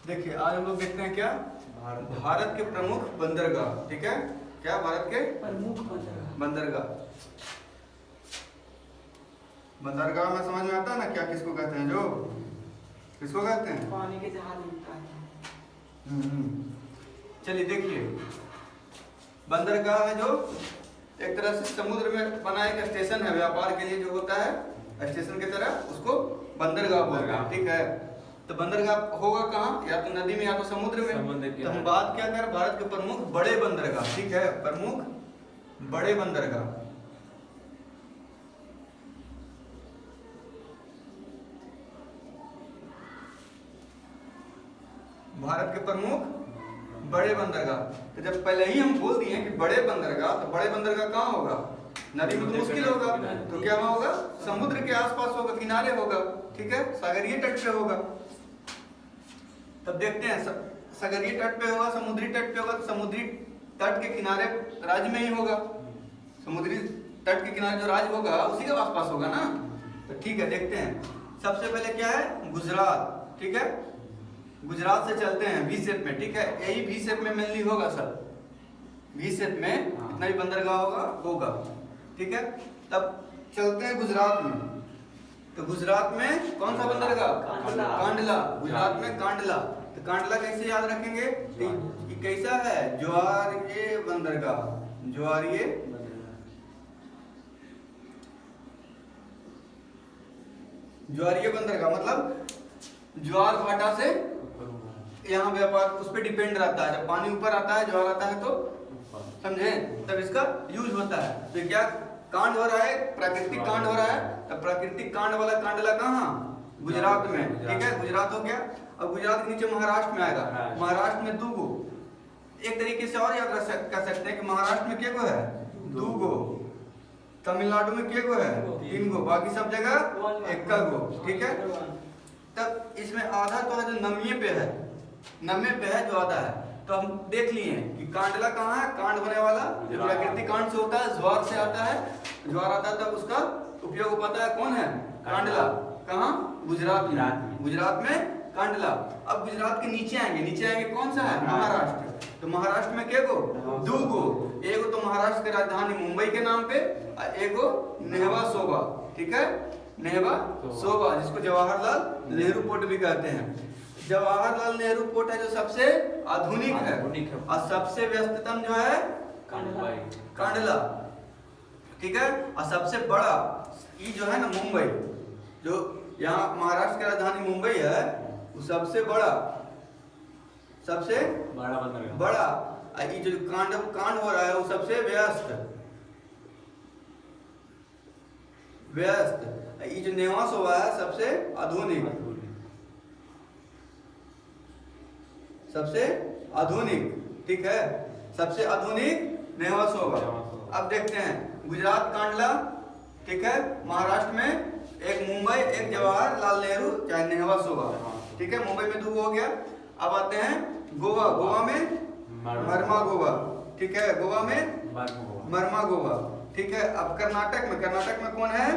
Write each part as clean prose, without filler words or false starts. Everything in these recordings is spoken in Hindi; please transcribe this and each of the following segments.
देखिए आज हम लोग देखते हैं क्या भारत के प्रमुख बंदरगाह। ठीक है, क्या भारत के प्रमुख बंदरगाह। बंदरगाह में समझ में आता है ना क्या किसको कहते हैं, जो किसको कहते हैं, पानी के जहाज मिलता है। चलिए देखिए, बंदरगाह है जो एक तरह से समुद्र में बना एक स्टेशन है, व्यापार के लिए जो होता है स्टेशन की तरह, उसको बंदरगाह बोलते हैं। ठीक है, तो बंदरगाह होगा कहाँ, या तो नदी में या तो समुद्र में। तो हम बात क्या कर, भारत के प्रमुख बड़े बंदरगाह। ठीक है, प्रमुख बड़े बंदरगाह। भारत के प्रमुख बड़े बंदरगाह। तो जब पहले ही हम बोल दिए कि बड़े बंदरगाह, तो बड़े बंदरगाह कहाँ होगा, नदी में तो मुश्किल होगा, तो क्या होगा, समुद्र के आसपास होगा, किनारे होगा। ठीक है, सागरीय तट पे होगा। तब देखते हैं सागरीय तट पे होगा, समुद्री तट पे होगा, तो समुद्री तट के किनारे राज्य में ही होगा। समुद्री तट के किनारे जो राज्य होगा उसी के आसपास होगा ना। तो ठीक है, देखते हैं। सबसे पहले क्या है, गुजरात। ठीक है, गुजरात से चलते हैं वी शेप में। ठीक है, यही वी शेप में मेनली होगा सब, वी शेप में इतना भी बंदरगाह होगा। ठीक है, तब चलते हैं गुजरात में। तो गुजरात में कौन सा बंदरगाह, कांडला। गुजरात में कांडला। तो कांडला कैसे याद रखेंगे, ये कैसा है, ज्वारीय बंदरगाह। ज्वारीय बंदरगाह मतलब ज्वार भाटा से यहाँ व्यापार उस पर डिपेंड रहता है। जब पानी ऊपर आता है, ज्वार आता है, तो समझे, तब इसका यूज होता है। तो क्या कांड हो रहा है, प्राकृतिक कांड हो रहा है। तब प्राकृतिक कांड वाला कांडला कहाँ, गुजरात में। ठीक है, गुजरात हो गया। अब गुजरात के नीचे महाराष्ट्र में आएगा। महाराष्ट्र में दो गो, एक तरीके से और याद कर सकते हैं कि महाराष्ट्र में क्या गो है, दो गो। तमिलनाडु में क्या गो है, तीन गो। बाकी सब जगह एक का गो। ठीक है, तब इसमें आधा तो है जो नमिये पे है, नमे पे है जो आधा है। तो हम देख लिए कि कांडला कहाँ है, कांड होने वाला जो प्राकृतिक कांड से होता है, ज्वार से आता है। ज्वार आता है तब उसका उपयोग पता है कौन है, कांडला। कहाँ, गुजरात में। गुजरात में कांडला। अब गुजरात के नीचे आएंगे कौन सा है, महाराष्ट्र। तो महाराष्ट्र में क्या गो, दो गो। एगो तो महाराष्ट्र की राजधानी मुंबई के नाम पे, और एगो नेहवा सोबा। ठीक है, नेहवा सोबा, जिसको जवाहरलाल नेहरू पोर्ट भी कहते हैं। जवाहरलाल नेहरू पोर्ट है जो सबसे आधुनिक है, और सबसे व्यस्ततम जो है कांडला। ठीक है, और सबसे बड़ा ये जो है ना मुंबई, जो यहाँ महाराष्ट्र की राजधानी मुंबई है, वो सबसे बड़ा बड़ा। ये जो कांड हो रहा है वो सबसे व्यस्त। ये जो नेवा सोबा है सबसे आधुनिक, सबसे आधुनिक। ठीक है, सबसे आधुनिक नेवा सोबा। अब देखते हैं गुजरात कांडला। ठीक है, महाराष्ट्र में एक मुंबई, एक जवाहरलाल नेहरू चाहे नेहवा सोबा। ठीक है, मुंबई में दो हो गया। अब आते हैं गोवा। गोवा में मरमा गोवा। ठीक है, गोवा में मरमा गोवा। ठीक है, अब कर्नाटक में कौन है,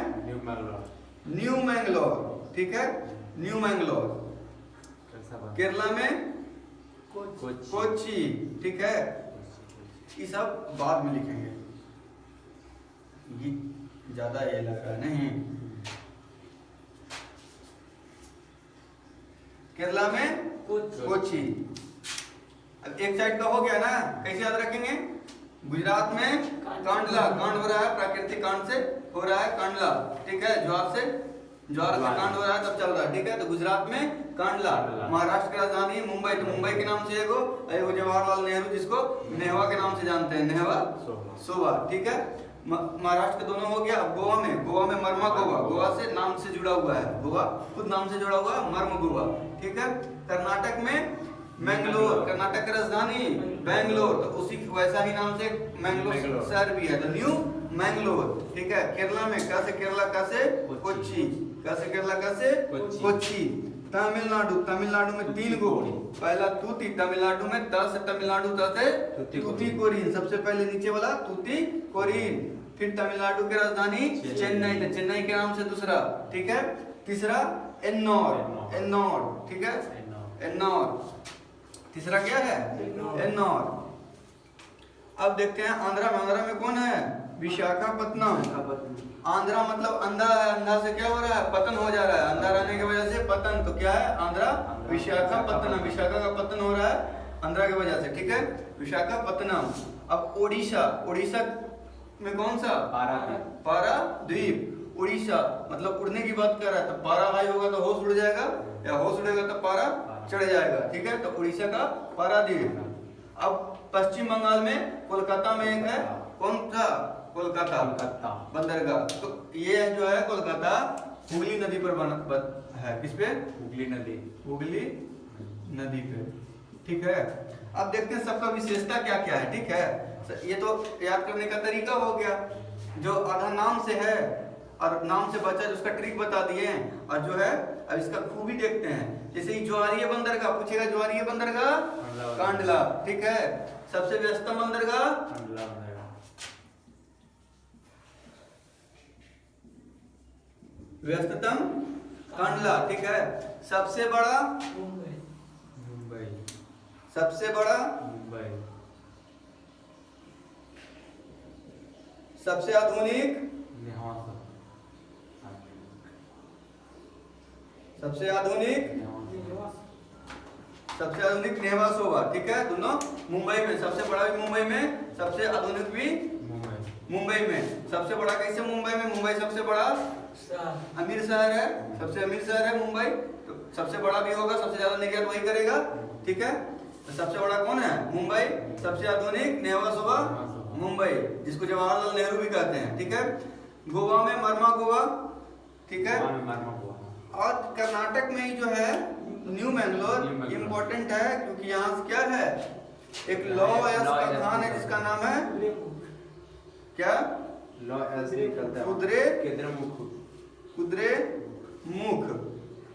न्यू मैंगलोर। ठीक है, न्यू मैंगलोर। केरला में कोच्चि। ठीक है, ये सब बाद में लिखेंगे, ये ज्यादा ये लग रहा है नहीं। केरला में कोच्चि। अब एक साइड का हो गया ना, कैसे याद रखेंगे, गुजरात में कांडला, कांड हो रहा है प्राकृतिक कांड से हो रहा है कांडला। ठीक है, ज्वार से कांड हो रहा है तब चल रहा है। ठीक है, तो गुजरात में कांडला। महाराष्ट्र की राजधानी मुंबई, तो मुंबई के नाम से एगो जवाहरलाल नेहरू, जिसको नेहवा के नाम से जानते हैं, नेहवा सोबा। ठीक है, महाराष्ट्र के दोनों हो गया। अब गोवा में मरमा गोवा, गोवा से नाम से जुड़ा हुआ है, गोवा खुद नाम से जुड़ा हुआ है, मर्म गोवा। ठीक है, कर्नाटक में मैंगलोर, कर्नाटक की राजधानी बैंगलोर, तो उसी वैसा ही नाम से मैंगलोर शहर भी है, तो न्यू मैंगलोर। ठीक है, केरला में केरला कोच्चि, केरला कोच्चि। तमिलनाडु में तीन गो, पहला तूती, तमिलनाडु में त से तमिलनाडु, त से तूतीकोरिन, सबसे पहले नीचे वाला तूतीकोरिन। फिर तमिलनाडु की राजधानी चेन्नई, तो चेन्नई के नाम से दूसरा। ठीक है, तीसरा एन्नौर। ठीक है, एन्नौर। तीसरा क्या है? एन्नौर। अब देखते हैं आंध्रा में। आंध्रा में कौन है? विशाखापत्तनम। आंध्रा मतलब अंधा है, अंधा से क्या हो रहा है? पतन हो जा रहा है, अंधा रहने की वजह से पतन। तो क्या है? आंध्रा विशाखापत्तनम। विशाखा का पतन हो रहा है आंध्रा की वजह से, ठीक है, विशाखापत्तनम। अब ओडिशा। ओडिशा में कौन सा? पारादीप। पारादीप। उड़ीसा मतलब उड़ने की बात कर रहा है, तो पारा हाई होगा तो होश उड़ जाएगा, या होश उड़ेगा तो पारा चढ़ जाएगा, ठीक है। तो उड़ीसा का पारादीप। अब पश्चिम बंगाल में कोलकाता में एक है, कौन सा? कोलकाता बंदरगाह। तो ये जो है कोलकाता हुगली नदी पर बना है। किस पे? हुगली नदी। हुगली नदी पे, ठीक है। अब देखते हैं सबका विशेषता क्या क्या है, ठीक है। ये तो याद करने का तरीका हो गया, जो आधा नाम से है और नाम से बचा जो उसका ट्रिक बता दिए हैं। और जो है अब इसका खूबी देखते हैं। जैसे ही ज्वारीय बंदरगाह पूछेगा, ज्वारीय बंदरगाह कांडला, ठीक है। सबसे व्यस्तम बंदरगाह व्यस्ततम कांडला, ठीक है। सबसे बड़ा मुंबई। सबसे बड़ा मुंबई। सबसे आधुनिक सबसे आधुनिक सबसे आधुनिक नेवासोवा, ठीक है। दोनों मुंबई में, सबसे बड़ा भी मुंबई में, सबसे आधुनिक भी मुंबई में। सबसे बड़ा कैसे मुंबई में? मुंबई सबसे बड़ा अमीर शहर है, सबसे अमीर शहर है मुंबई, तो सबसे बड़ा भी होगा, सबसे ज्यादा निर्यात वही करेगा, ठीक है। तो सबसे बड़ा कौन है? मुंबई। सबसे आधुनिक नेवासोवा मुंबई, जिसको जवाहरलाल नेहरू भी कहते हैं, ठीक है। गोवा में मरमा गोवा, ठीक है। और कर्नाटक में ही जो है न्यू मैंगलोर इम्पोर्टेंट है, क्योंकि यहाँ से क्या है? एक लॉ एस का खान है जिसका नाम है क्या? कुद्रेमुख।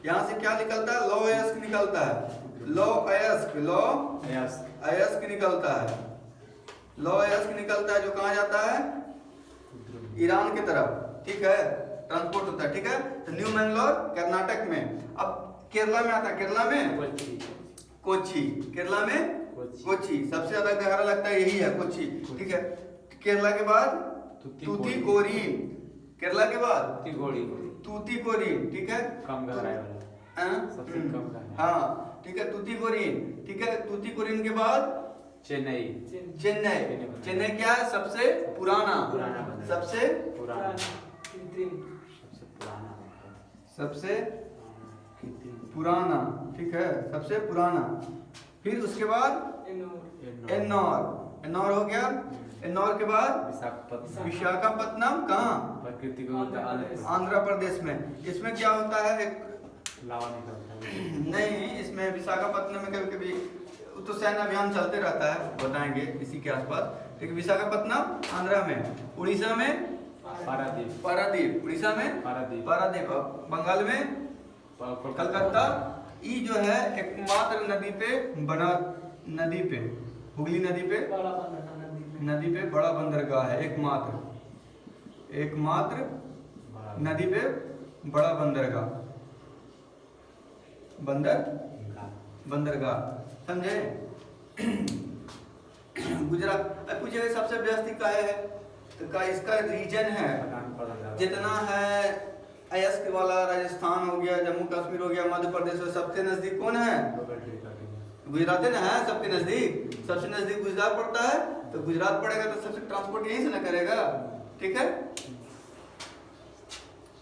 यहाँ से क्या निकलता है? लॉ एस्क निकलता है। लॉ अयस्क निकलता है। लॉ एस्क निकलता है, जो कहाँ जाता है? ईरान की तरफ, ठीक है, ट्रांसपोर्ट होता है, ठीक है। तो न्यू मैंगलोर कर्नाटक में। अब केरला में आता है, केरला में कोच्चि। केरला में कोच्चि सबसे ज्यादा गहरा लगता है, यही है कोच्चि, ठीक है। केरला के बाद तूतीकोरिन। केरला के बाद तूतीकोरिन, ठीक है। कम गहराई वाला, सबसे कम गहराई। हाँ, ठीक है, तूतीकोरिन, ठीक है। तूतीकोरिन के बाद चेन्नई। चेन्नई क्या है? सबसे पुराना सबसे पुराना, ठीक है, सबसे पुराना। फिर उसके बाद एन्नौर हो गया। एन्नौर के बाद विशाखापत्तनम, कहाँ? आंध्र प्रदेश में। इसमें क्या होता है? एक लावा निकलता है। नहीं, इसमें विशाखापत्तनम में कभी कभी तो सैन्य अभियान चलते रहता है, बताएंगे इसी के आसपास, ठीक है। विशाखापत्तनम आंध्रा में। उड़ीसा में पारादीप। उड़ीसा में पारादीप। बंगाल में कलकत्ता। ये जो है एकमात्र नदी पे हुगली नदी पे बड़ा बंदरगाह है। एकमात्र नदी पे बड़ा बंदरगाह, समझे? गुजरात। अब पूछेगा सबसे व्यस्त का है, तो का इसका रीजन है जितना है अयस्क वाला, राजस्थान हो गया, जम्मू कश्मीर हो गया, मध्य प्रदेश हो, सबसे नजदीक कौन है? गुजरात है ना, है सबके नजदीक। सबसे नजदीक गुजरात पड़ता है, तो गुजरात पड़ेगा तो सबसे ट्रांसपोर्ट यहीं से ना करेगा, ठीक है।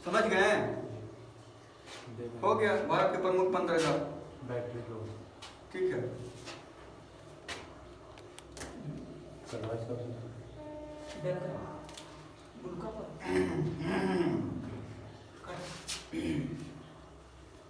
समझ गए? हो गया भारत के प्रमुख बंदरगाह, ठीक है।